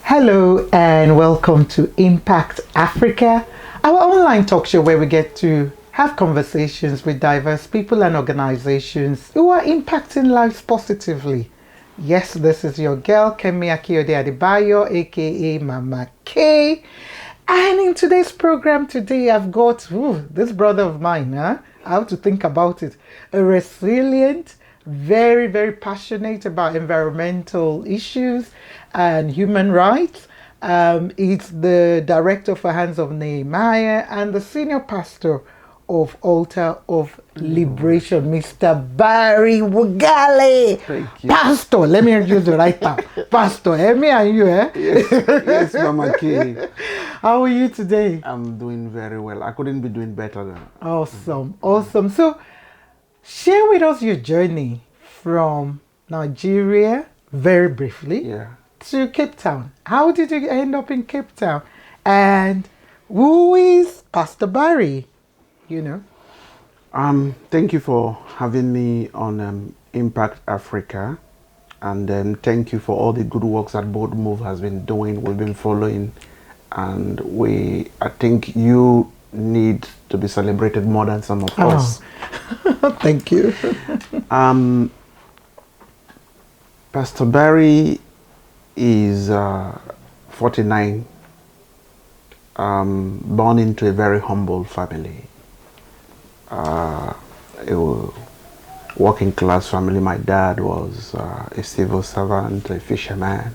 Hello and welcome to Impact Africa, our online talk show where we get to have conversations with diverse people and organizations who are impacting lives positively. Yes, this is your girl, Kemi Akiode Adebayo, aka Mama K. And in today's program today, I've got this brother of mine, I have to think about it, a resilient, very, very passionate about environmental issues and human rights. He's the director for Hands of Nehemiah and the senior pastor of Altar of Liberation, Mr. Barry Wugale. Thank you. Pastor, let me use the right term. Pastor, me and you, Yes, Mama K. How are you today? I'm doing very well. I couldn't be doing better than. Awesome. So, share with us your journey from Nigeria, very briefly, to Cape Town. How did you end up in Cape Town? And who is Pastor Barry? Thank you for having me on Impact Africa, and then thank you for all the good works that Bold Move has been doing. We've been following, and I think you need to be celebrated more than some of us. Thank you. Pastor Barry is 49, born into a very humble family. A working class family. My dad was a civil servant, a fisherman.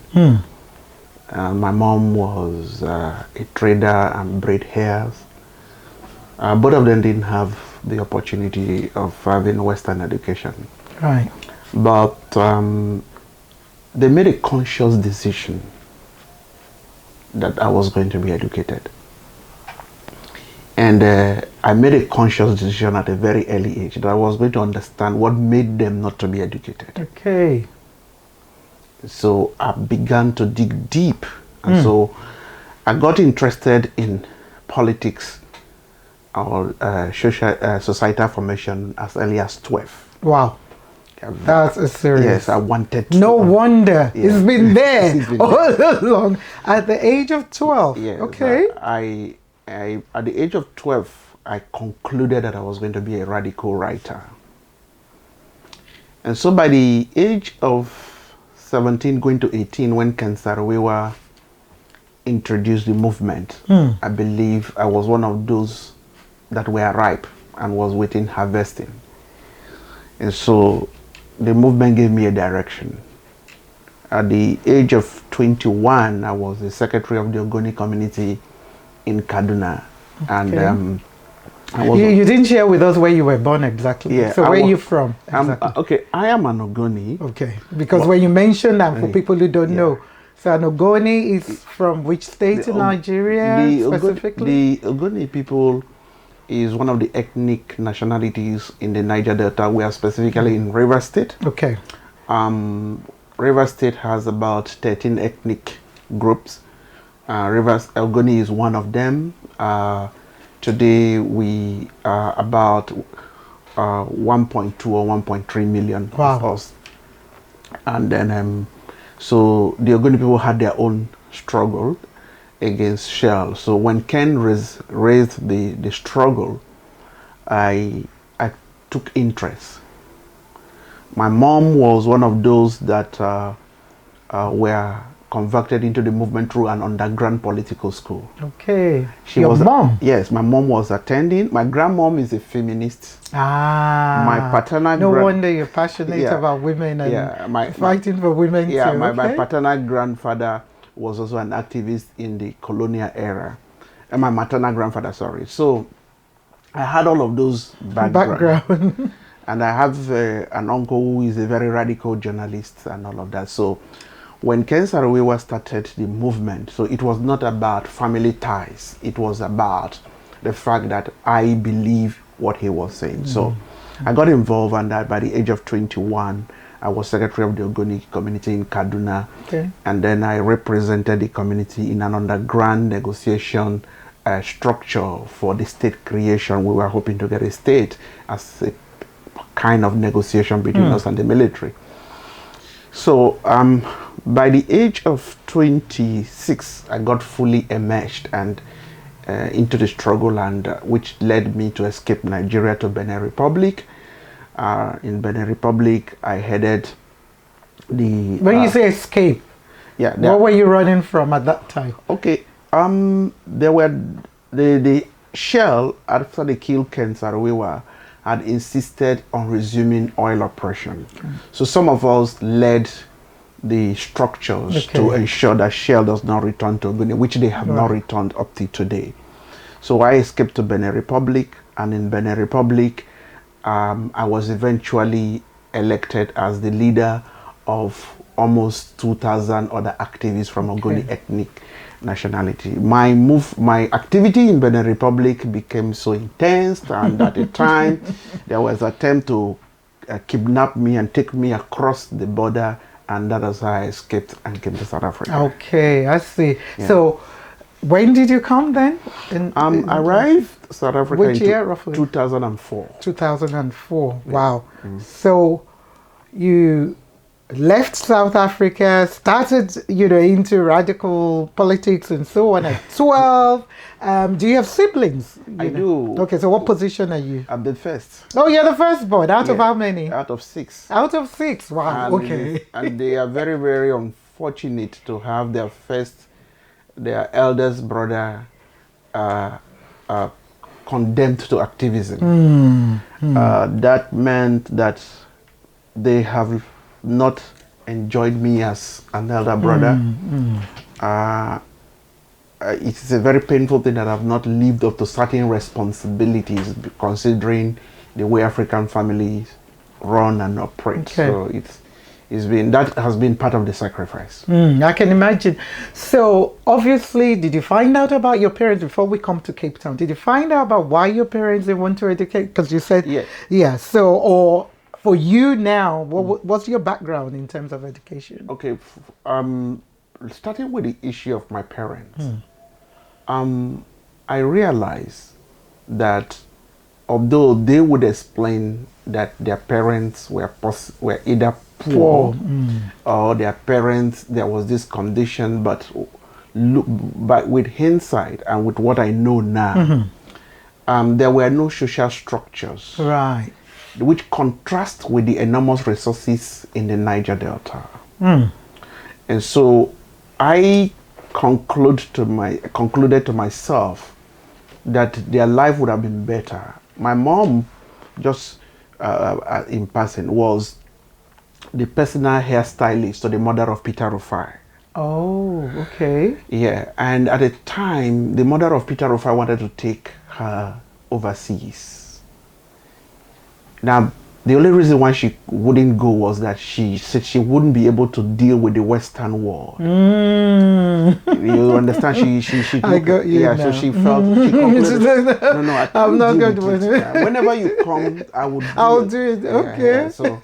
My mom was a trader and braid hairs. Both of them didn't have the opportunity of having Western education. Right. But they made a conscious decision that I was going to be educated. And I made a conscious decision at a very early age that I was going to understand what made them not to be educated. Okay. So I began to dig deep. And so I got interested in politics or societal formation as early as 12. Wow. That's a serious. Yes, I wanted to. No wonder. Yeah. It's been there all along. At the age of 12. Yes, okay. I at the age of 12, I concluded that I was going to be a radical writer. And so by the age of 17 going to 18, when Ken Saro-Wiwa introduced the movement, I believe I was one of those that were ripe and was waiting harvesting. And so the movement gave me a direction. At the age of 21, I was the secretary of the Ogoni community in Kaduna. Okay. And you didn't share with us where you were born exactly. Yeah, so where are you from exactly? Okay, I am an Ogoni. Okay, because when you mentioned that, for people who don't know, so an Ogoni is from which state in Nigeria specifically? The Ogoni people is one of the ethnic nationalities in the Niger Delta. We are specifically in River State. Okay. River State has about 13 ethnic groups. Ogoni is one of them. Today we are about 1.2 or 1.3 million of us. And then, so the Ogoni people had their own struggle against Shell. So when Ken raised the struggle, I took interest. My mom was one of those that were converted into the movement through an underground political school. Okay. Your mom? Yes, my mom was attending. My grandmom is a feminist. My paternal. No wonder you're passionate about women and fighting for women too. My paternal grandfather was also an activist in the colonial era. And my maternal grandfather, sorry. So I had all of those background. And I have an uncle who is a very radical journalist and all of that. So when Ken Saro-Wiwa started the movement, so it was not about family ties. It was about the fact that I believe what he was saying. So I got involved, and that by the age of 21, I was secretary of the Ogoni community in Kaduna. Okay. And then I represented the community in an underground negotiation structure for the state creation. We were hoping to get a state as a kind of negotiation between us and the military. So By the age of 26, I got fully immersed and into the struggle, and which led me to escape Nigeria to Benin Republic. In Benin Republic, I headed the... When you say escape, yeah, what were you running from at that time? Okay, there were the Shell, after they killed Ken Saro-Wiwa, had insisted on resuming oil operation. Okay. So some of us led the structures to ensure that Shell does not return to Ogoni, which they have not returned up to today. So I escaped to Benin Republic, and in Benin Republic, I was eventually elected as the leader of almost 2,000 other activists from Ogoni ethnic nationality. My activity in Benin Republic became so intense, and at the time there was an attempt to kidnap me and take me across the border, and that is how I escaped and came to South Africa. Okay, I see. Yeah. So when did you come then? I arrived South Africa which year roughly? 2004. 2004. Yeah. Wow. So you left South Africa, started, into radical politics and so on at 12. Do you have siblings? I do. Okay, so what position are you? I'm the first. Oh, you're the firstborn. Out of how many? Out of 6. Out of 6. Wow. Okay. And they are very, very unfortunate to have their eldest brother condemned to activism. That meant that they have not enjoyed me as an elder brother. It's a very painful thing that I've not lived up to certain responsibilities, considering the way African families run and operate. So that has been part of the sacrifice. I can imagine. So obviously, did you find out about your parents before we come to Cape Town? Did you find out about why your parents didn't want to educate? Because you said, yeah. So, or for you now, what's your background in terms of education? Okay, starting with the issue of my parents, I realized that although they would explain that their parents were either poor or their parents, there was this condition, but with hindsight and with what I know now, there were no social structures. Right. Which contrast with the enormous resources in the Niger Delta. And so I concluded to myself that their life would have been better. My mom, just in passing, was the personal hairstylist or the mother of Peter Rufai. Oh, okay. Yeah, and at the time, the mother of Peter Rufai wanted to take her overseas. Now, the only reason why she wouldn't go was that she said she wouldn't be able to deal with the Western world. You understand? She I got you. Yeah, now. So she felt she concluded, no, I'm not going to do it. Whenever you come, I'll do it. Okay. So,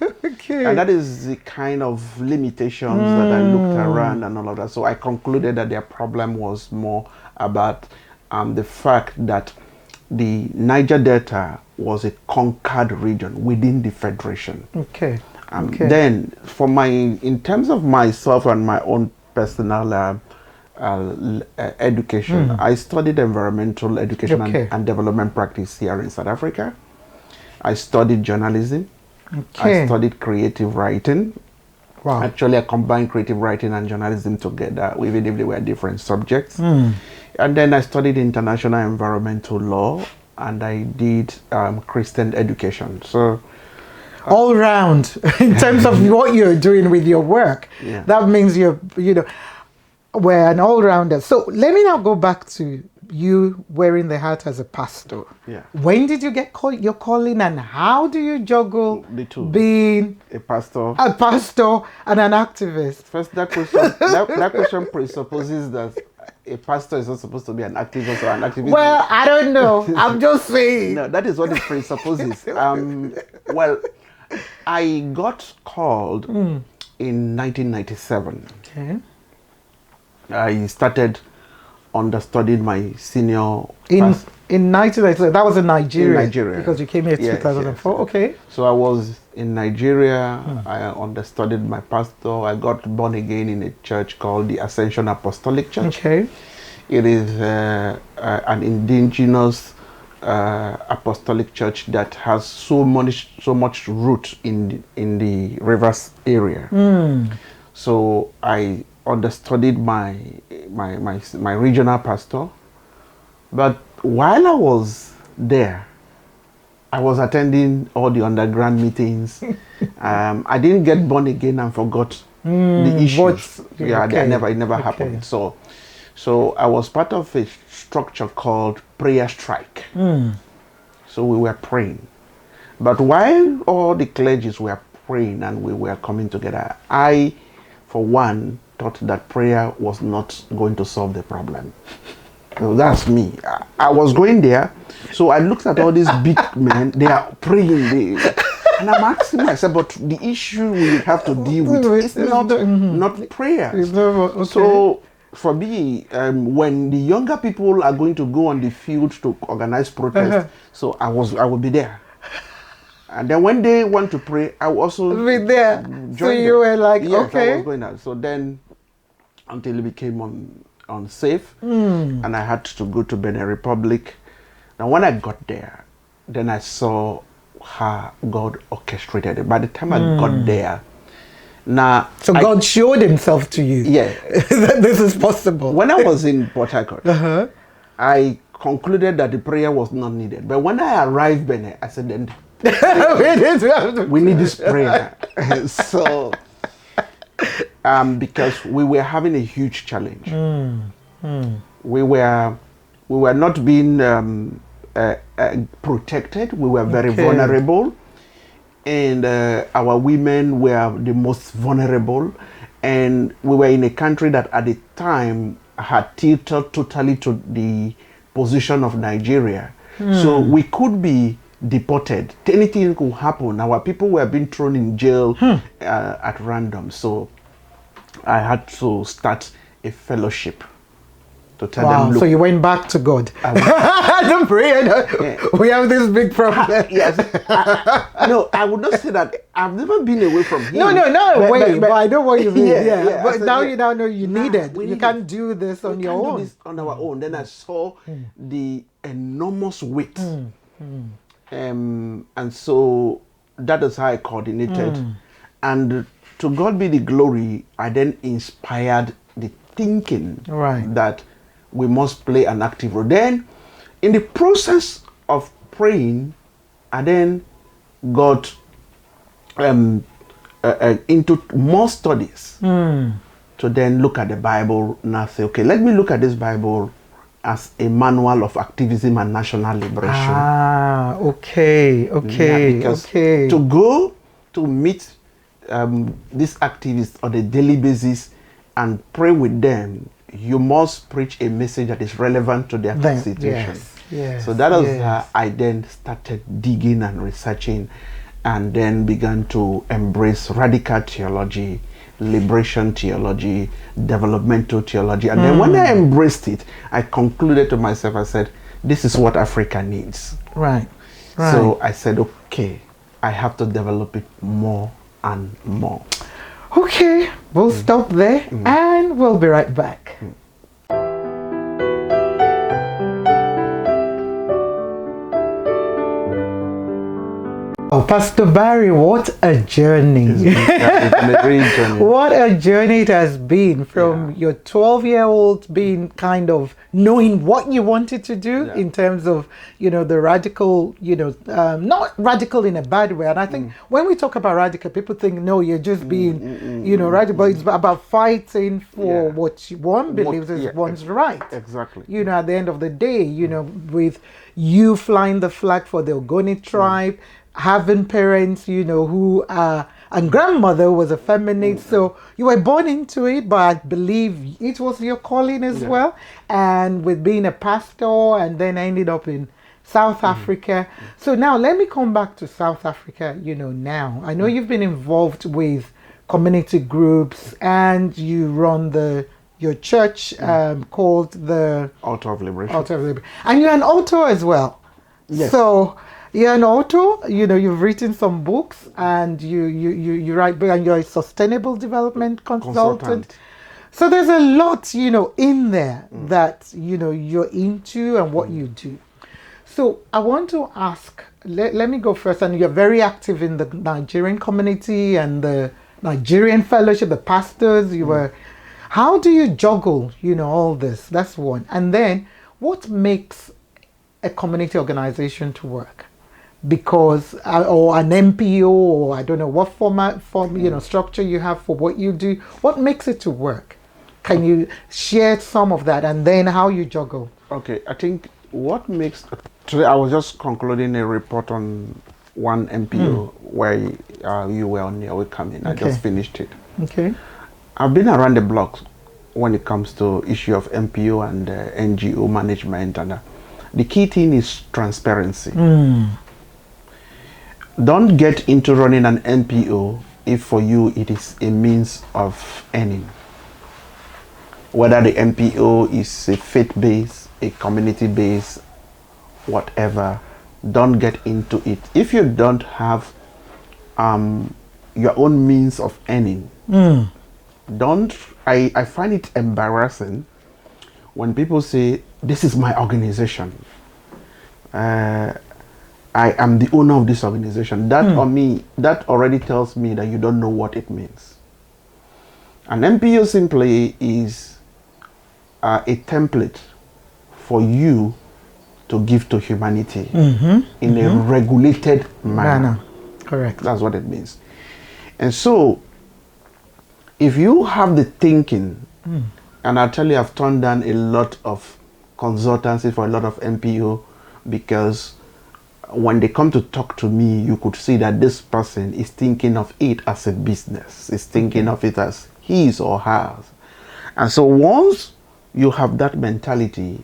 and that is the kind of limitations that I looked around and all of that. So I concluded that their problem was more about the fact that the Niger Delta was a conquered region within the Federation. Okay. Then, in terms of myself and my own personal education, I studied environmental education and development practice here in South Africa. I studied journalism. I studied creative writing. Wow. Actually, I combined creative writing and journalism together, even if they were different subjects. And then I studied international environmental law, and I did Christian education. So all round in terms of what you're doing with your work, that means we're an all-rounder. So let me now go back to you wearing the hat as a pastor. When did you get your calling, and how do you juggle the two, being a pastor and an activist? First, that question presupposes that a pastor is not supposed to be an activist or an activist. Well, I don't know. I'm just saying. No, that is what it presupposes. Well, I got called in 1997. Okay. I started understudying my senior in In 1997, that was in Nigeria. In Nigeria. Because you came here in 2004. Yes. Okay. So I was in Nigeria. I understudied my pastor. I got born again in a church called the Ascension Apostolic Church. Okay. It is an indigenous apostolic church that has so much root in the Rivers area. So I understudied my regional pastor, but while I was there, I was attending all the underground meetings. I didn't get born again and forgot the issues. It never happened. So I was part of a structure called prayer strike. So we were praying. But while all the clergies were praying and we were coming together, I, for one, thought that prayer was not going to solve the problem. So that's me. I was going there, so I looked at all these big men, they are praying. And I'm asking myself, but the issue we have to deal with is not prayer. Okay. So for me, when the younger people are going to go on the field to organize protests, so I will be there. And then when they want to pray, I will also be there. So you were like, yes, okay. I was going out. So then, until it became unsafe, and I had to go to Benin Republic. Now, when I got there, then I saw how God orchestrated it. By the time I got there, now, so God showed himself to you. Yeah. That this is possible. When I was in Port Harcourt, I concluded that the prayer was not needed. But when I arrived Benin, I said, then we need this prayer. So, because we were having a huge challenge. We were not being protected. We were very vulnerable. And our women were the most vulnerable, and we were in a country that at the time had tilted totally to the position of Nigeria. So we could be deported. Anything could happen. Our people were being thrown in jail at random. So I had to start a fellowship to tell them, look, so you went back to God. Don't pray. We have this big problem. Yes. No, I would not say that. I've never been away from him. But I know what you mean. But said, now you now know you need it. You can't it. do this on your own. Do this on our own. Then I saw the enormous weight. And so that is how I coordinated. And to God be the glory, I then inspired the thinking that we must play an active role. Then, in the process of praying, I then got into more studies to then look at the Bible and I say, okay, let me look at this Bible as a manual of activism and national liberation. Because to go to meet these activists on a daily basis and pray with them, you must preach a message that is relevant to their situation. So that is how I then started digging and researching, and then began to embrace radical theology, liberation theology, developmental theology. And then when I embraced it, I concluded to myself, I said, this is what Africa needs. So I said, okay, I have to develop it more and more. Okay, we'll stop there and we'll be right back. Oh, Pastor Barry, what a journey. It's been a great journey. What a journey it has been from your 12-year-old being kind of knowing what you wanted to do in terms of, the radical, not radical in a bad way. And I think when we talk about radical, people think, no, you're just being, radical. But it's about fighting for what one believes is one's right. Exactly. At the end of the day, with you flying the flag for the Ogoni tribe, having parents, who are, and grandmother was a feminist, so you were born into it, but I believe it was your calling as well. And with being a pastor, and then I ended up in South Africa. So now let me come back to South Africa, now. I know you've been involved with community groups and you run the your church called the Altar of Liberation. Altar of Liberation. And you're an author as well. Yes. So you're an author, you've written some books, and you write, and you're a sustainable development consultant. So there's a lot, in there that, you're into and what you do. So I want to ask, let me go first, and you're very active in the Nigerian community and the Nigerian fellowship, the pastors, how do you juggle, all this? That's one. And then what makes a community organization to work? Because, or an MPO, or I don't know what form, structure you have for what you do, what makes it to work? Can you share some of that, and then how you juggle? Okay, I think what makes, today I was just concluding a report on one MPO where you were on your way coming. I just finished it. Okay. I've been around the block when it comes to issue of MPO and NGO management, and the key thing is transparency. Don't get into running an MPO if for you it is a means of earning. Whether the MPO is a faith-based, a community-based, whatever, don't get into it. If you don't have your own means of earning, I find it embarrassing when people say, this is my organization. I am the owner of this organization. That on me, that already tells me that you don't know what it means. An MPO simply is a template for you to give to humanity in a regulated manner. Correct. That's what it means. And so, if you have the thinking, and I tell you, I've turned down a lot of consultancy for a lot of MPO, because when they come to talk to me, you could see that this person is thinking of it as a business, is thinking of it as his or hers. And so once you have that mentality,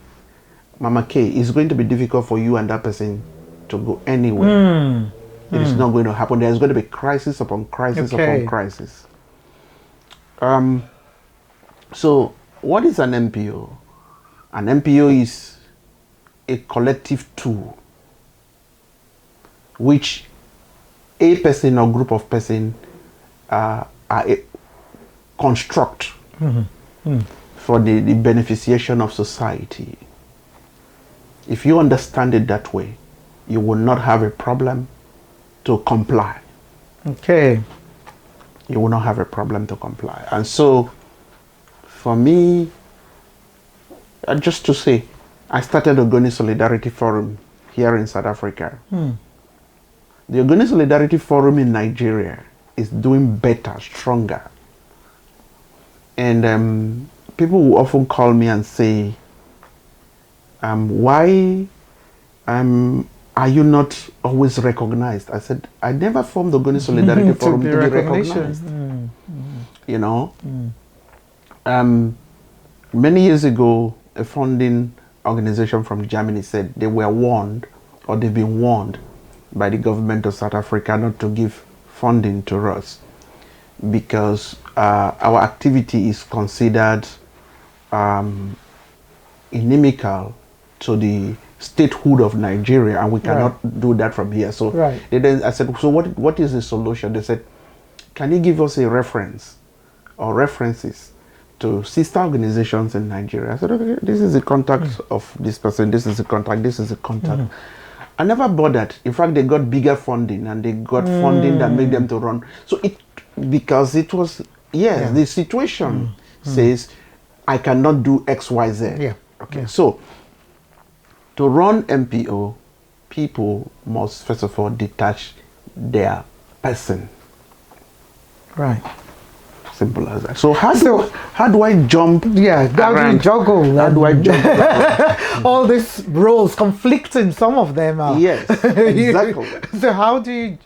Mama K, it's going to be difficult for you and that person to go anywhere. It is not going to happen. There's going to be crisis upon crisis upon crisis. So what is an MPO? An MPO is a collective tool which a person or group of person construct for the beneficiation of society. If you understand it that way, you will not have a problem to comply. Okay. You will not have a problem to comply. And so, for me, just to say, I started Ogoni Solidarity Forum here in South Africa. The Ogoni Solidarity Forum in Nigeria is doing better, stronger. And people will often call me and say, why are you not always recognized? I said, I never formed the Ogoni Solidarity Forum to be recognized. You know? Many years ago, a funding organization from Germany said they were warned, or they've been warned by the government of South Africa not to give funding to us because our activity is considered inimical to the statehood of Nigeria, and we cannot do that from here. So they then, I said, so what is the solution? They said, can you give us a reference or references to sister organizations in Nigeria? I said, okay, this is the contact of this person, this is the contact, this is the contact. I never bothered. In fact, they got bigger funding, and they got funding that made them to run. So because it was, the situation says, I cannot do X, Y, Z. Okay, so to run MPO, people must first of all detach their person. Right. Simple as that. So how do I jump? Yeah, how do you juggle? How do I jump? All these roles conflicting. Some of them are. Yes, exactly. So how do you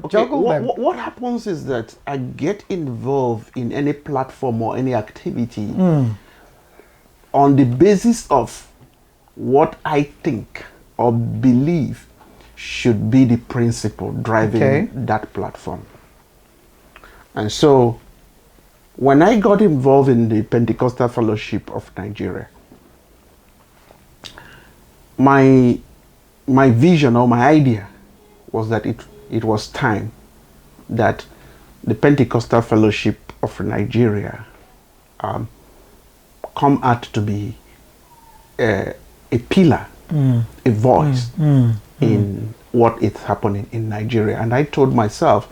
juggle them? What happens is that I get involved in any platform or any activity on the basis of what I think or believe should be the principle driving that platform. And so when I got involved in the Pentecostal Fellowship of Nigeria, my vision or my idea was that it was time that the Pentecostal Fellowship of Nigeria come out to be a pillar, a voice in what is happening in Nigeria. And I told myself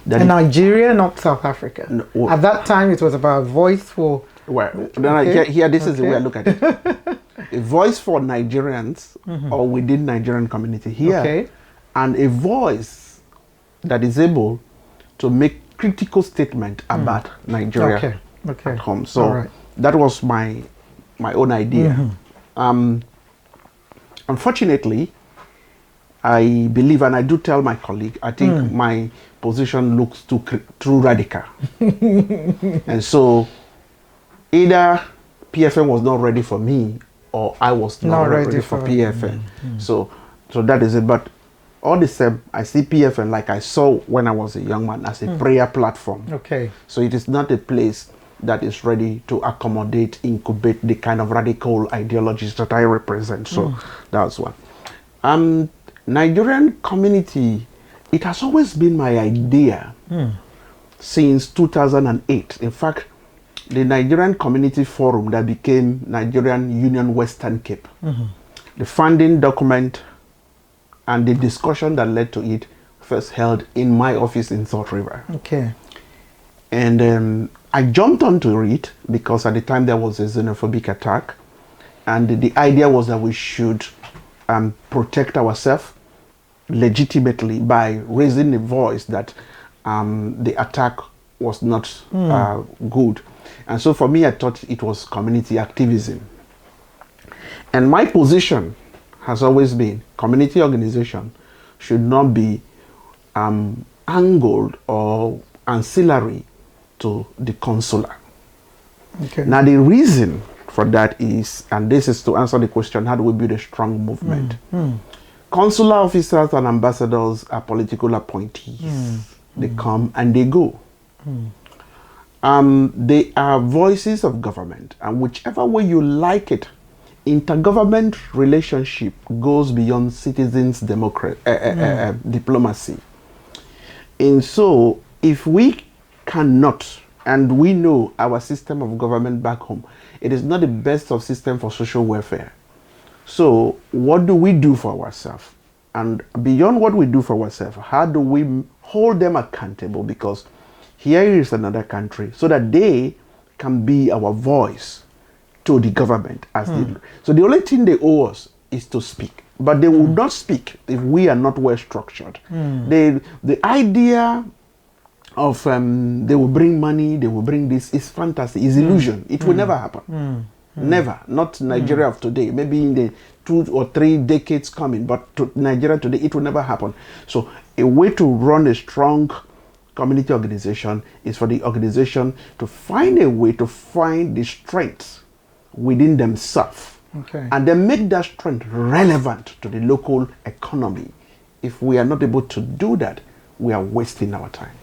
that in Nigeria, not South Africa. No, at that time, it was about voice for. Well, then here this is the way I look at it: a voice for Nigerians or within Nigerian community here, and a voice that is able to make critical statement about Nigeria at home. So that was my own idea. Unfortunately, I believe, and I do tell my colleague, I think my position looks too radical. And so either PFN was not ready for me or I was not ready for PFN. So that is it. But all the same, I see PFN like I saw when I was a young man as a prayer platform. So it is not a place that is ready to accommodate, incubate the kind of radical ideologies that I represent. So that's one. Nigerian community, it has always been my idea since 2008. In fact, the Nigerian Community Forum that became Nigerian Union Western Cape, the founding document and the discussion that led to it first held in my office in Salt River. And I jumped onto it because at the time there was a xenophobic attack, and the idea was that we should protect ourselves legitimately by raising the voice that the attack was not good. And so for me, I thought it was community activism. And my position has always been community organization should not be angled or ancillary to the consular. Now the reason for that is, and this is to answer the question, how do we build a strong movement? Consular officers and ambassadors are political appointees. They come and they go. They are voices of government, and whichever way you like it, intergovernment relationship goes beyond citizens' diplomacy. And so if we cannot, and we know our system of government back home, it is not the best of system for social welfare. So what do we do for ourselves? And beyond what we do for ourselves, how do we hold them accountable? Because here is another country, so that they can be our voice to the government. So the only thing they owe us is to speak. But they will not speak if we are not well structured. The idea of they will bring money, they will bring this, is fantasy, is illusion. It will never happen. Never. Not Nigeria of today. Maybe in the 2 or 3 decades coming, but to Nigeria today, it will never happen. So a way to run a strong community organization is for the organization to find a way to find the strengths within themselves, and then make that strength relevant to the local economy. If we are not able to do that, we are wasting our time.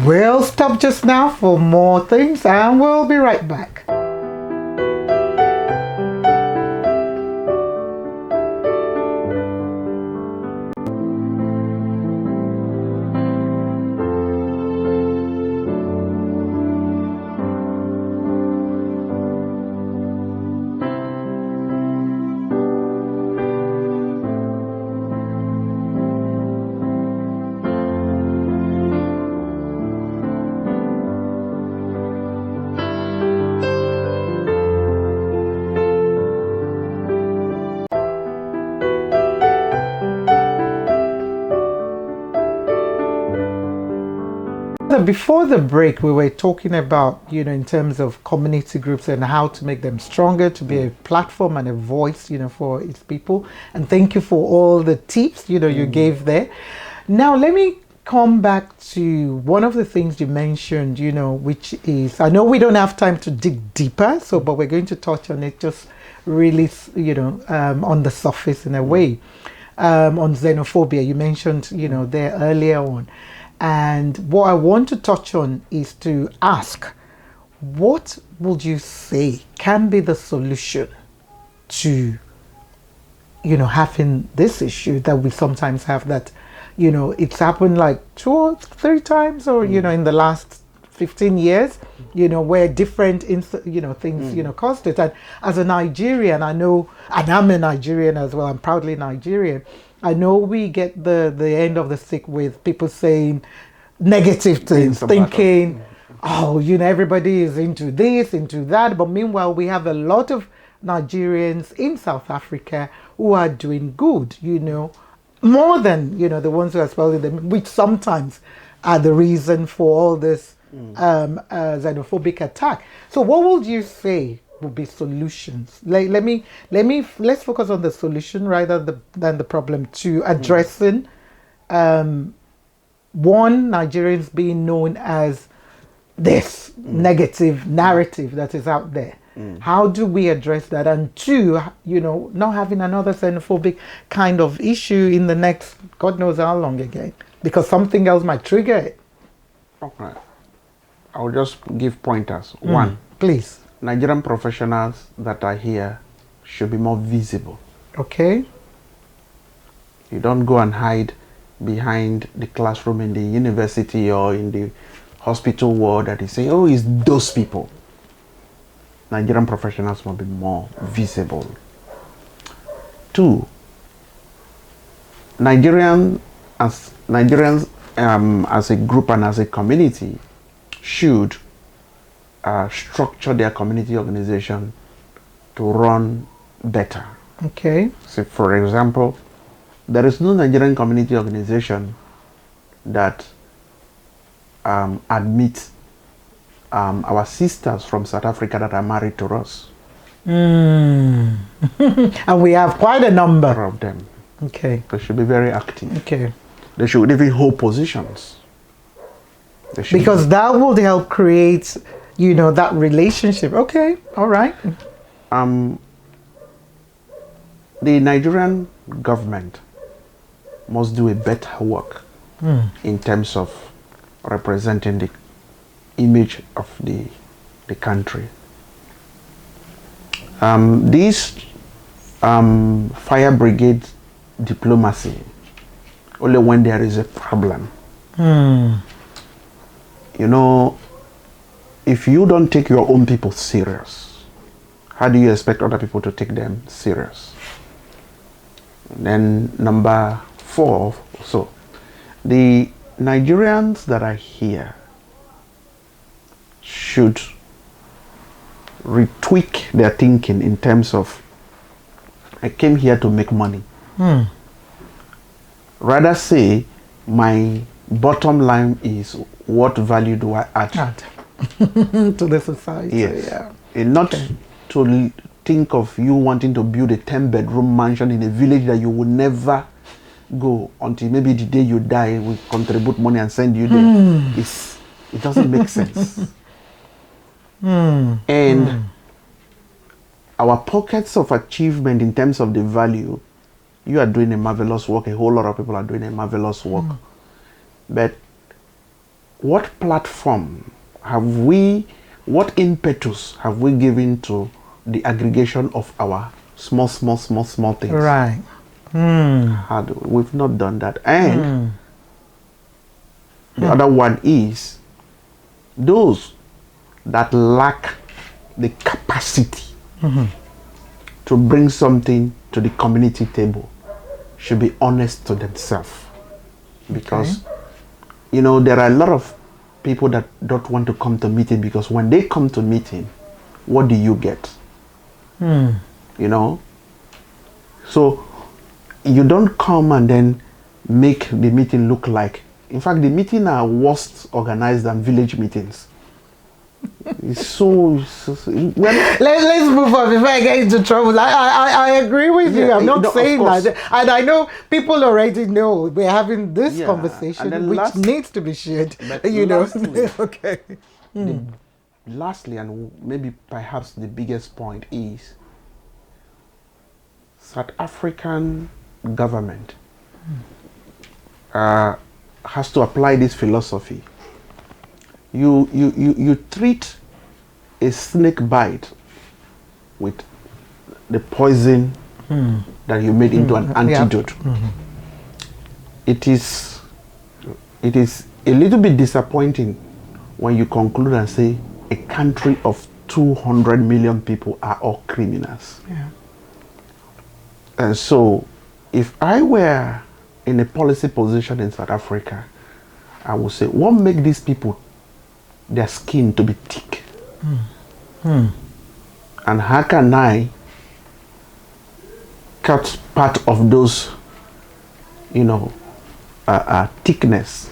We'll stop just now for more things, and we'll be right back. Before the break, we were talking about, in terms of community groups and how to make them stronger, to be a platform and a voice, for its people. And thank you for all the tips, you gave there. Now, let me come back to one of the things you mentioned, which is, I know we don't have time to dig deeper, but we're going to touch on it just really, on the surface in a way. On xenophobia, you mentioned, there earlier on. And what I want to touch on is to ask, what would you say can be the solution to, having this issue that we sometimes have, that, it's happened like 2 or 3 times, or, in the last 15 years, where different, things, caused it. And as a Nigerian, I know, and I'm a Nigerian as well, I'm proudly Nigerian, I know we get the end of the stick with people saying negative things, thinking, oh, everybody is into this, into that. But meanwhile, we have a lot of Nigerians in South Africa who are doing good, more than, the ones who are spoiling them, which sometimes are the reason for all this xenophobic attack. So what would you say would be solutions? Let's focus on the solution rather than the problem, to addressing one, Nigerians being known as this negative narrative that is out there. How do we address that? And 2, not having another xenophobic kind of issue in the next God knows how long again, because something else might trigger it. Okay. I'll just give pointers. 1, please. Nigerian professionals that are here should be more visible. Okay. You don't go and hide behind the classroom in the university or in the hospital ward that is saying, oh, it's those people. Nigerian professionals must be more visible. 2, Nigerians as a group and as a community should structure their community organization to run better. Okay. So, for example, there is no Nigerian community organization that admits our sisters from South Africa that are married to us. And we have quite a number of them. Okay. They should be very active. Okay. They should even hold positions. Because that would help create, that relationship. Okay. All right. The Nigerian government must do a better work in terms of representing the image of the country. This fire brigade diplomacy, only when there is a problem. If you don't take your own people serious, how do you expect other people to take them serious? And then number 4, so the Nigerians that are here should retweak their thinking in terms of, I came here to make money. Rather say, my bottom line is, what value do I add to the society? Yes. Yeah. And not to think of you wanting to build a 10-bedroom mansion in a village that you will never go until maybe the day you die, we contribute money and send you there. It doesn't make sense. And our pockets of achievement in terms of the value, you are doing a marvelous work, a whole lot of people are doing a marvelous work. But what platform have we, what impetus have we given to the aggregation of our small things? Right. We've not done that. And the other one is those that lack the capacity to bring something to the community table should be honest to themselves. Because, there are a lot of people that don't want to come to meeting, because when they come to meeting, what do you get? So you don't come and then make the meeting look like, in fact, the meeting are worse organized than village meetings. It's so well, let's move on before I get into trouble. I agree with you. I'm not saying that, and I know people already know we're having this conversation, which needs to be shared. Lastly, okay. Lastly, and maybe perhaps the biggest point is South African government has to apply this philosophy. You treat a snake bite with the poison that you made into an antidote. It is a little bit disappointing when you conclude and say a country of 200 million people are all criminals. Yeah. And so, if I were in a policy position in South Africa, I would say, what makes these people, their skin to be thick? And how can I cut part of those, thickness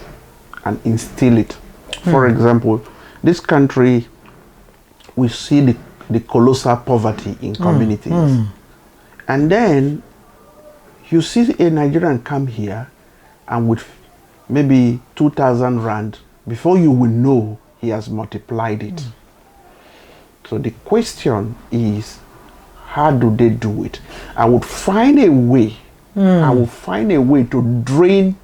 and instill it? For example, this country, we see the colossal poverty in communities. And then you see a Nigerian come here and with maybe 2,000 rand, before you will know, he has multiplied it. So the question is, how do they do it? I would find a way. I would find a way to drain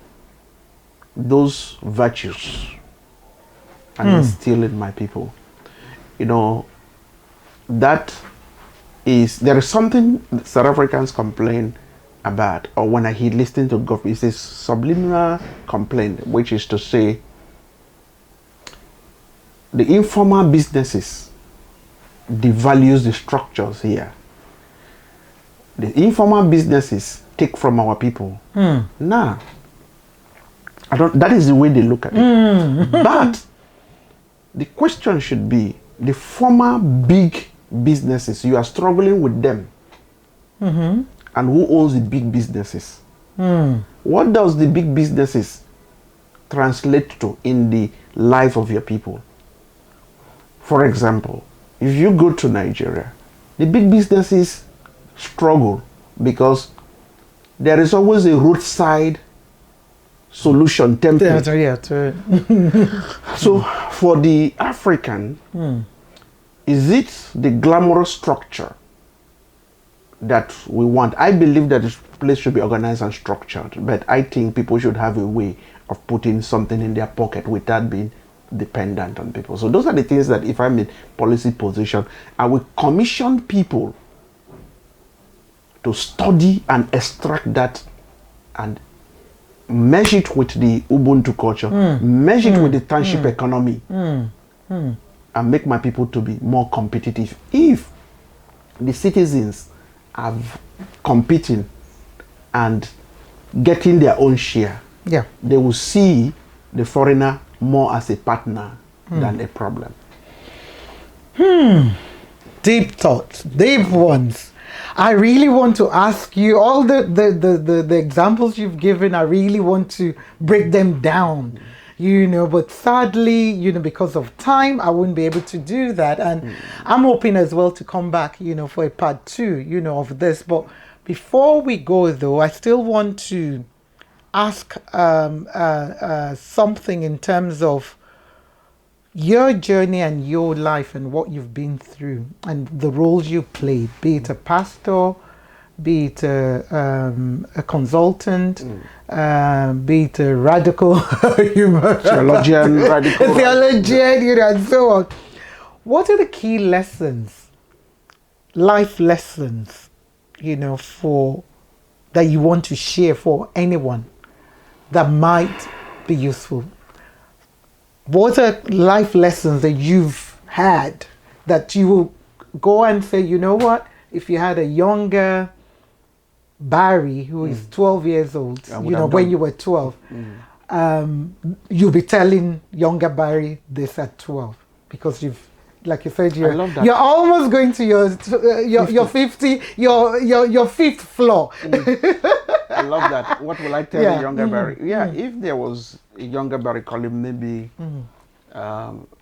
those virtues and instill in my people. There is something South Africans complain about, or when I hear listening to government, it's a subliminal complaint, which is to say, the informal businesses devalues the structures here. The informal businesses take from our people. Nah, that is the way they look at it. But the question should be, the former big businesses, you are struggling with them. And who owns the big businesses? What does the big businesses translate to in the life of your people? For example, if you go to Nigeria, the big businesses struggle because there is always a roadside solution template. So for the African, is it the glamorous structure that we want? I believe that this place should be organized and structured, but I think people should have a way of putting something in their pocket without being dependent on people. So those are the things that if I'm in policy position, I will commission people to study and extract that and mesh it with the Ubuntu culture, mesh it with the township economy, and make my people to be more competitive. If the citizens are competing and getting their own share, they will see the foreigner more as a partner than a problem. Deep thoughts, deep ones. I really want to ask you all the examples you've given. I really want to break them down, but sadly, because of time, I wouldn't be able to do that. And I'm hoping as well to come back, for a part 2, of this. But before we go, though, I still want to ask something in terms of your journey and your life and what you've been through and the roles you played, be it a pastor, be it a consultant, be it a radical theologian, and so on. What are the key lessons, life lessons, for that you want to share for anyone that might be useful? What are life lessons that you've had that you will go and say, you know what, if you had a younger Barry who is 12 years old, when you were 12, you'll be telling younger Barry this at 12 because you've, like you said, you're almost going to your 50, your fifth floor. I love that. What will I tell the younger Barry? If there was a younger Barry calling maybe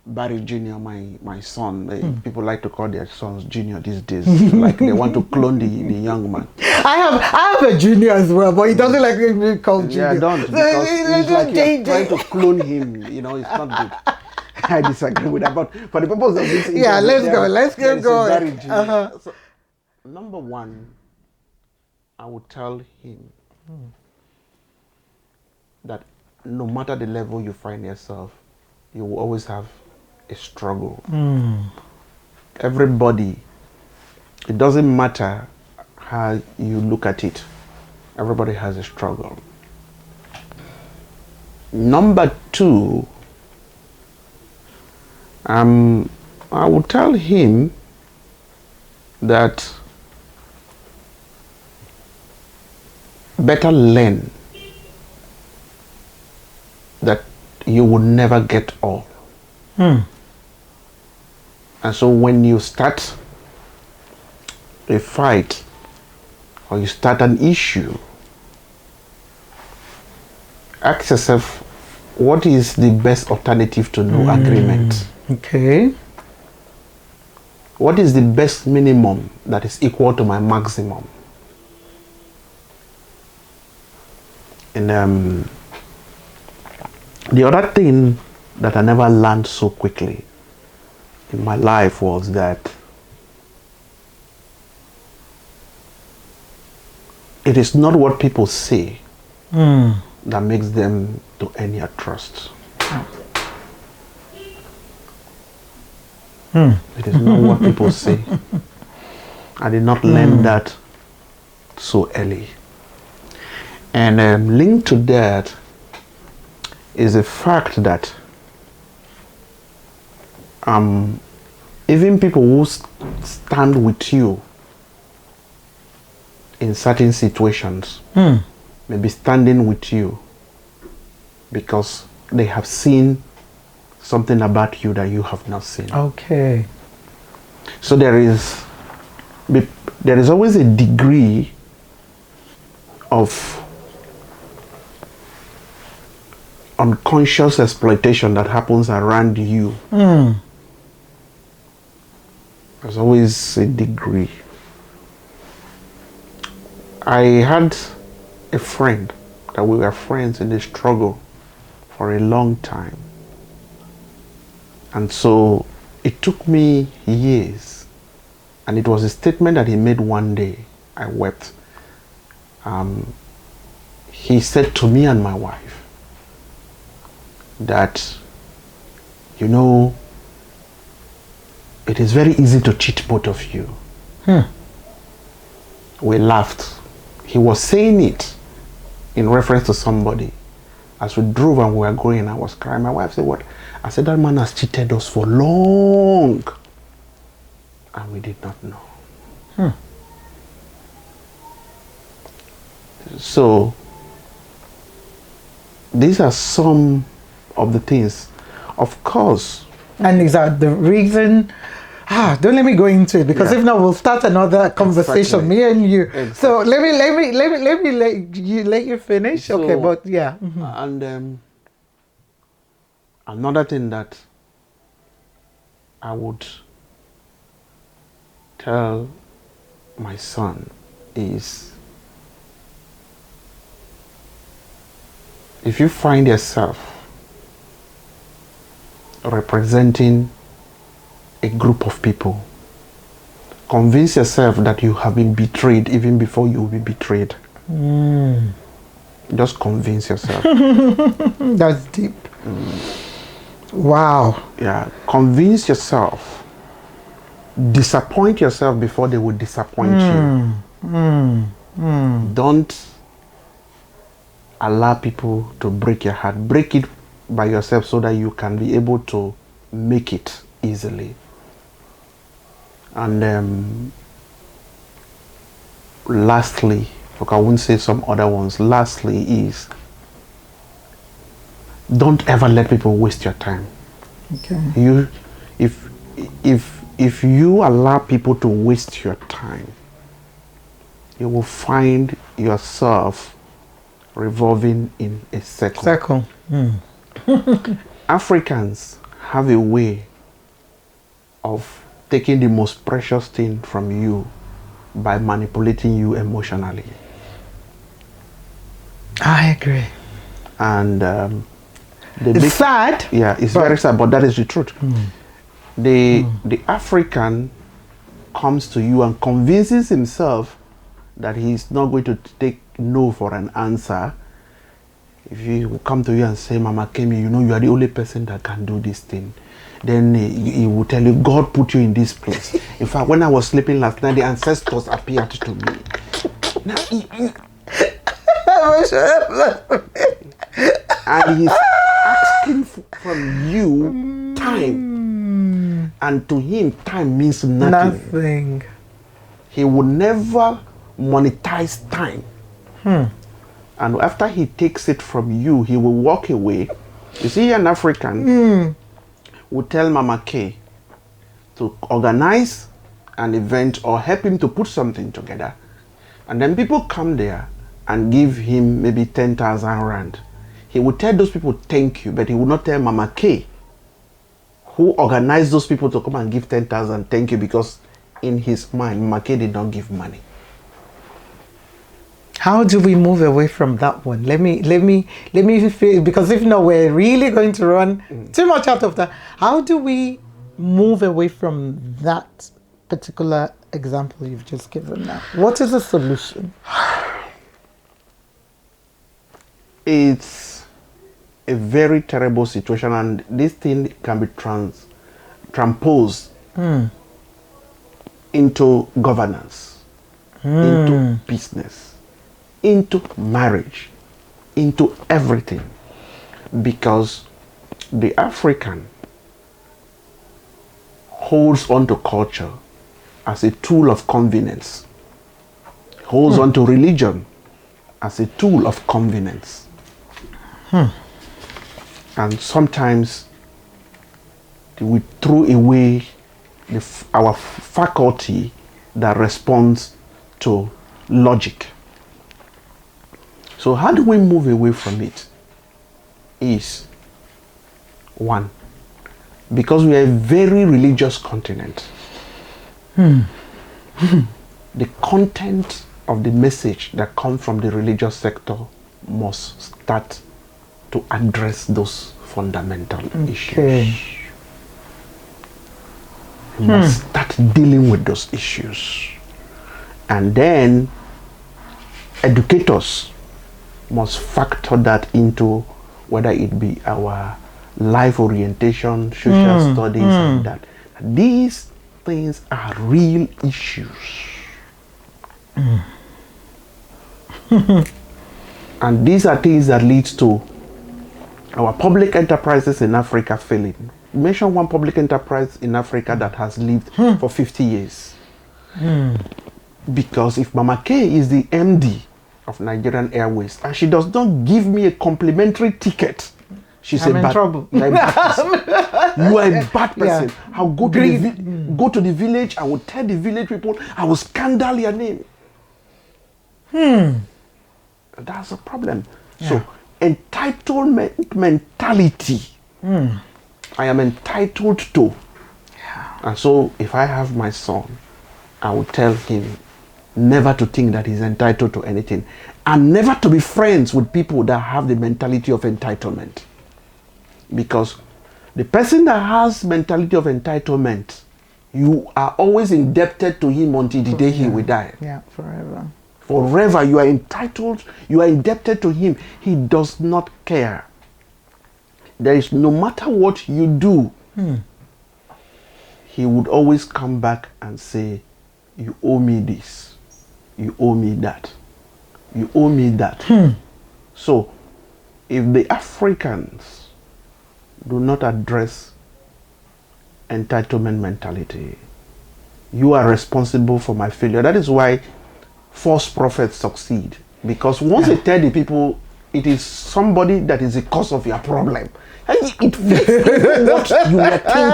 Barry Junior, my son. People like to call their sons Junior these days. Like they want to clone the young man. I have a Junior as well, but he doesn't like being called Junior. Yeah, don't, because it's like you're trying to clone him. It's not good. I disagree with that, but for the purpose of this, let's get going. So, number one, I would tell him that no matter the level you find yourself, you will always have a struggle. Everybody, it doesn't matter how you look at it, everybody has a struggle. Number two, I would tell him that better learn that you will never get all. And so when you start a fight or you start an issue, ask yourself, what is the best alternative to no agreement? Okay. What is the best minimum that is equal to my maximum? And the other thing that I never learned so quickly in my life was that it is not what people say that makes them to earn your trust. It is not what people say. I did not learn that so early. And linked to that is the fact that even people who stand with you in certain situations may be standing with you because they have seen something about you that you have not seen. Okay. So there is always a degree of unconscious exploitation that happens around you. There's always a degree. I had a friend that we were friends in the struggle for a long time. And so it took me years. And it was a statement that he made one day. I wept. He said to me and my wife that, you know, it is very easy to cheat both of you. We laughed. He was saying it in reference to somebody. As we drove and we were going, I was crying. My wife said, what? I said, that man has cheated us for long. And we did not know. So, these are some of the things. Of course. And is that the reason? Don't let me go into it because if not, we'll start another conversation, Exactly. me and you. Exactly. So let you finish. So, okay, but yeah. And another thing that I would tell my son is, if you find yourself representing a group of people, convince yourself that you have been betrayed even before you will be betrayed. Just convince yourself. That's deep. Wow. Yeah, convince yourself. Disappoint yourself before they will disappoint you. Don't allow people to break your heart. Break it by yourself so that you can be able to make it easily. And lastly, look, I won't say some other ones. Lastly is, don't ever let people waste your time. Okay. If you allow people to waste your time, you will find yourself revolving in a circle. Africans have a way of taking the most precious thing from you by manipulating you emotionally. I agree. And it's sad. Yeah, it's very sad, but that is the truth. The African comes to you and convinces himself that he's not going to take no for an answer. If he will come to you and say, Mama Kemi, you know you are the only person that can do this thing, then he will tell you, God put you in this place. In fact, when I was sleeping last night, the ancestors appeared to me. Now, and he's asking from you time. And to him, time means nothing. He would never monetize time. And after he takes it from you, he will walk away. You see, an African will tell Mama K to organize an event or help him to put something together. And then people come there and give him maybe 10,000 rand. He will tell those people thank you, but he will not tell Mama K, who organized those people to come and give 10,000 thank you, because in his mind, Mama K did not give money. How do we move away from that one? Let me feel, because if not, we're really going to run too much out of that. How do we move away from that particular example you've just given now? What is the solution? It's a very terrible situation, and this thing can be transposed into governance, into business, into marriage, into everything. Because the African holds on to culture as a tool of convenience, holds on to religion as a tool of convenience. And sometimes we throw away our faculty that responds to logic. So how do we move away from it? Is one, because we are a very religious continent. The content of the message that comes from the religious sector must start to address those fundamental issues. We must start dealing with those issues. And then educators must factor that into whether it be our life orientation, social studies, and that. These things are real issues. And these are things that lead to our public enterprises in Africa failing. Mention one public enterprise in Africa that has lived for 50 years. Because if Mama K is the MD of Nigerian Airways and she does not give me a complimentary ticket, she's in trouble. You are a bad person. You are a bad person. I'll go to the village. I will tell the village people. I will scandal your name. That's a problem. So entitlement mentality. I am entitled to. And so if I have my son, I will tell him never to think that he's entitled to anything, and never to be friends with people that have the mentality of entitlement. Because the person that has mentality of entitlement, you are always indebted to him until the day he will die. Yeah, forever. Forever you are entitled, you are indebted to him. He does not care. There is, no matter what you do, he would always come back and say, you owe me this. You owe me that. You owe me that. So, if the Africans do not address entitlement mentality, you are responsible for my failure. That is why false prophets succeed. Because once they tell the people it is somebody that is the cause of your problem, it fits into what you were thinking.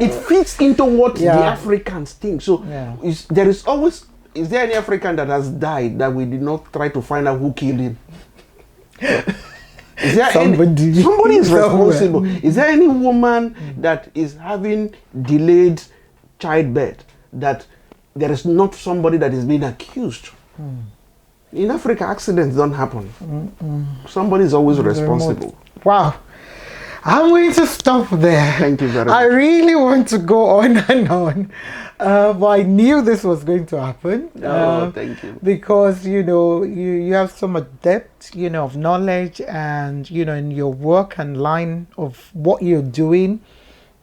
It fits into what the Africans think. So is there any African that has died that we did not try to find out who killed him? Is there somebody is responsible? Is there any woman that is having delayed childbirth that there is not somebody that is being accused? In Africa, accidents don't happen. Somebody is always responsible. Wow. I'm going to stop there. Thank you very much. I really want to go on and on, but I knew this was going to happen. Thank you. Because you have so much depth, of knowledge, and in your work and line of what you're doing.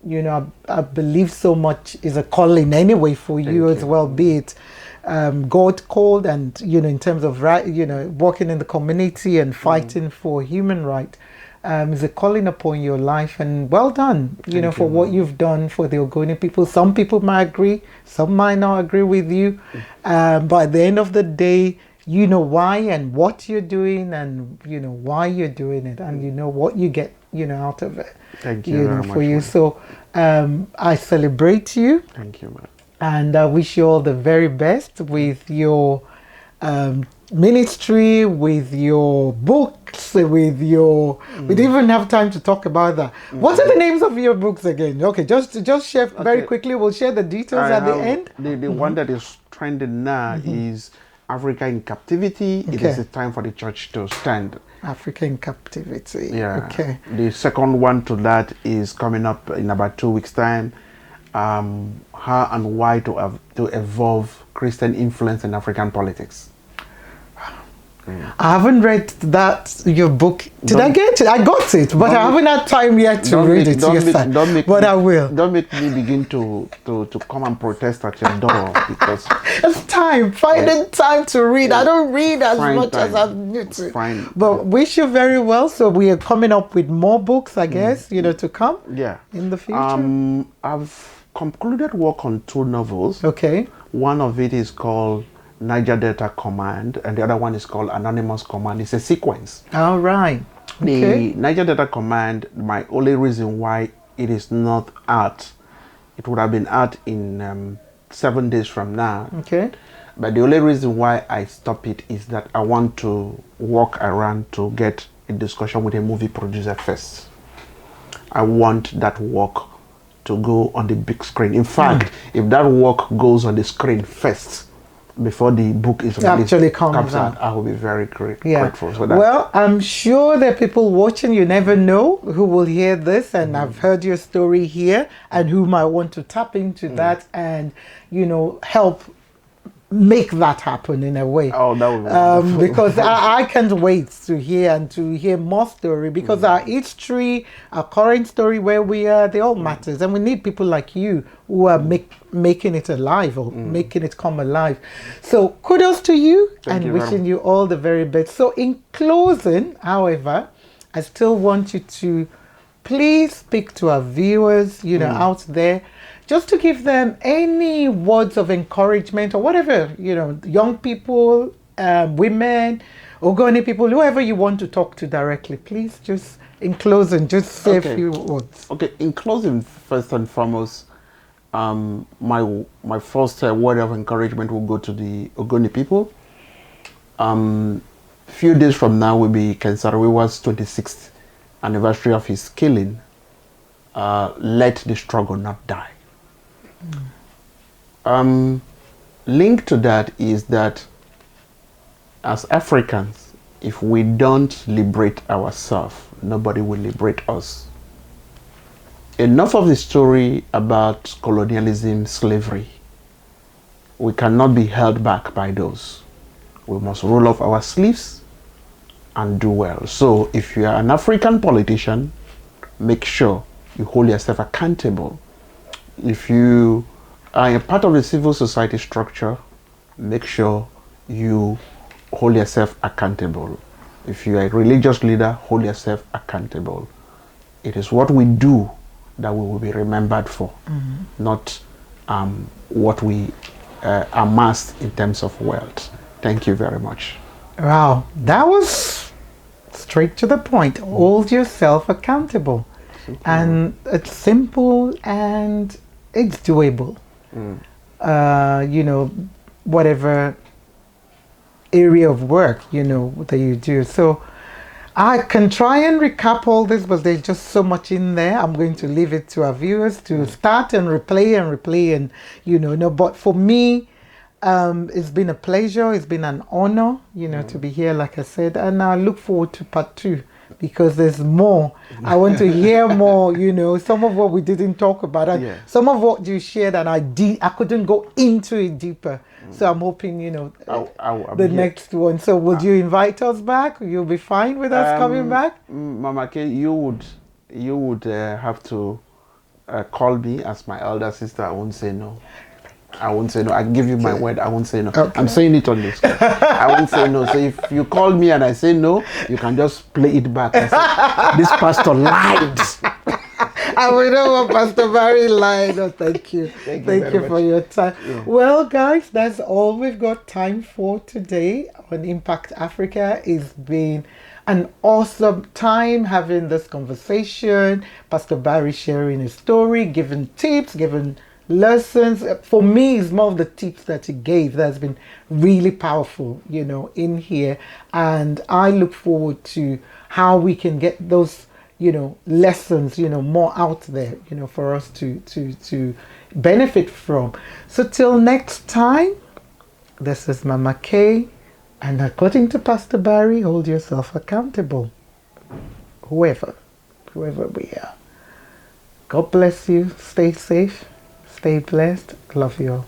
I believe so much is a calling anyway for you as well, be it God called, and in terms of working in the community and fighting for human rights, is a calling upon your life. And well done, for what you've done for the Ogoni people. Some people might agree, some might not agree with you, but at the end of the day, you know why and what you're doing, and why you're doing it, and what you get out of it. Thank you very much for you. man. So I celebrate you. Thank you, man. And I wish you all the very best with your ministry, with your books, with your... We didn't even have time to talk about that. What are the names of your books again? Okay, just share very quickly. We'll share the details at the end. The one that is trending now is Africa in Captivity. It is a time for the church to stand. Africa in Captivity. Yeah. Okay. The second one to that is coming up in about 2 weeks' time. How and why to evolve Christian influence in African politics. I haven't read your book. Did I get it? I got it, but I haven't had time yet to read it. But I will. Don't make me begin to come and protest at your door, because it's time. Finding time to read. I don't read as much as I need to. Fine. But wish you very well. So we are coming up with more books, I guess, to come. Yeah. In the future. I've concluded work on 2 novels. Okay. One of it is called Niger Delta Command, and the other one is called Anonymous Command. It's a sequence. All right. Okay. The Niger Delta Command, my only reason why it is not out, it would have been out in 7 days from now. Okay. But the only reason why I stop it is that I want to walk around to get a discussion with a movie producer first. I want that work to go on the big screen. In fact, if that work goes on the screen first, before the book is actually comes out, I will be very grateful for that. Well, I'm sure there are people watching, you never know, who will hear this, and I've heard your story here, and who might want to tap into that and, help make that happen in a way. Oh, that would be because I can't wait to hear more story, because our history, our current story, where we are, they all matters, and we need people like you who are making it alive, or making it come alive. So kudos to you. Thank you, wishing you all the very best. So in closing, however, I still want you to please speak to our viewers, out there, just to give them any words of encouragement or whatever, young people, women, Ogoni people, whoever you want to talk to directly. Please just, in closing, just say a few words. Okay, in closing, first and foremost, my first word of encouragement will go to the Ogoni people. Few days from now will be Kensarawiwa's 26th anniversary of his killing. Let the struggle not die. Linked to that is that as Africans, if we don't liberate ourselves, nobody will liberate us. Enough of the story about colonialism, slavery. We cannot be held back by those. We must roll up our sleeves and do well. So if you are an African politician, make sure you hold yourself accountable. If you are a part of the civil society structure, make sure you hold yourself accountable. If you are a religious leader, hold yourself accountable. It is what we do that we will be remembered for, not what we amassed in terms of wealth. Thank you very much. Wow, that was straight to the point. Hold yourself accountable. And it's simple and it's doable. Whatever area of work, that you do. So I can try and recap all this, but there's just so much in there. I'm going to leave it to our viewers to start and replay and, but for me, it's been a pleasure. It's been an honor, to be here, like I said, and I look forward to part 2, because there's more. I want to hear more, some of what we didn't talk about. And Yeah. some of what you shared, and I couldn't go into it deeper. So I'm hoping, I'll the be here. next one. So would you invite us back? You'll be fine with us coming back? Mama K, you would have to call me as my elder sister. I won't say no. I give you my word. I won't say no. Okay. I'm saying it on this. I won't say no. So if you call me and I say no, you can just play it back and say, this pastor lied. And we know what Pastor Barry lied. Oh, thank you. Thank you for your time. Yeah. Well, guys, that's all we've got time for today on Impact Africa. It's been an awesome time having this conversation. Pastor Barry sharing his story, giving tips, giving lessons. For me, it's more of the tips that he gave that's been really powerful, in here. And I look forward to how we can get those lessons, more out there, for us to benefit from. So till next time, this is Mama K, and according to Pastor Barry, hold yourself accountable. Whoever we are. God bless you. Stay safe. Stay blessed. Love you all.